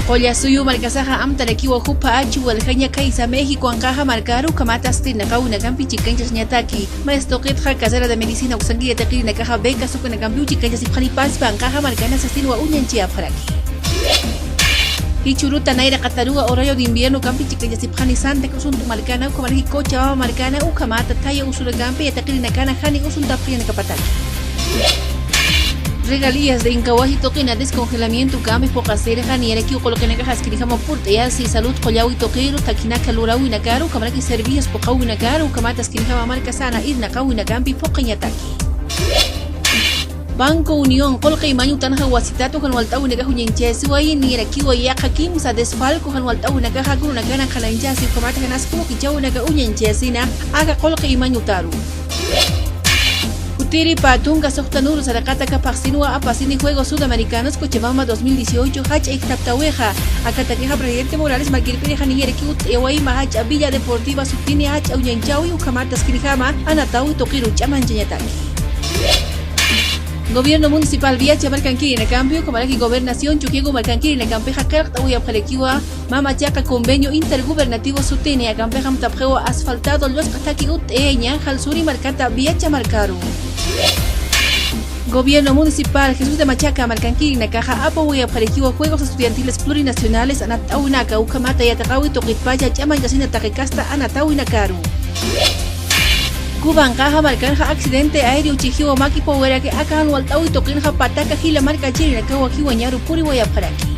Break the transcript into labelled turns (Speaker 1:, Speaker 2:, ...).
Speaker 1: Qolla suyu marcasaja amtarakiwa hupa achu waljaña kaisa México ancaja marcaru kamatas tinakauna campi chicanchas ñataki maestoqitja casera de medicina usanguilla teqirina caja beca sukuna campi chicanchas ipjani paspa ancaja marcana sastinwa uñanchia paraki Ichuruta naira Qatarua horario de invierno campi chicanchas ipjani Santa Cruz untu marcana ukamarji cocha marcana ukamata taya usura campi yataqirina kana jani usunta priana kapataki Regalías de Incahuaji toquina descongelamiento cambi pocasera jani era que coloquen cajas que dijamos purte ya si salud collao y toquero taquinaca lurau y nacaro camara que servías pocau y nacaro camatas que dijamos marca sana ir nacau y nacampi pocañataki Banco Unión coloca y mañu tanja wasitato con waltau y nagajo ñenchesi ahí ni era que ya hakim sa desfalco con waltau y nagaja con una gana jalanchasi comata ganas como que chau naga uñenchesi na haga coloca y mañu taru Utiri Patunga Sohtanuru Sarakata Kapaksinua Apasini Juegos Sudamericanos Cochabamba 2018 Hach Ektaptaweja Akatakeja Presidente Morales Marquirpiri Janiyerkiut Ewaima Hach Villa Deportiva Sutini Hach Auyanchawi Ukamatas Kirijama Anatau Tokiru Chamanchayataki Gobierno Municipal Vía Chamarcanquiri en el cambio Comaraki Gobernación Chuquiego Marcanquiri en el campeja Carta Uya Palekiwa Mama Chaca Convenio Intergubernativo Sutini a campeja Mtapjeo Asfaltado Los Kataki Ut Ñanjal Suri Marcata Vía Chamarcaru Gobierno Municipal Jesús de Machaca Marcanquiri Nakaja Apoya Parekiwa Juegos Estudiantiles Plurinacionales Anatauinaka Ukamata Yatakawi Toquitpaya Chamanjasina Taquecasta Anatauinakaru Cuba Ancaja Marcanja Accidente Aéreo Chijiwa Maki Powera que Akan Waltau y Toquinja Pataka Gila Marca Chiri Nakawa Kiwañaru Puri Guayaparaki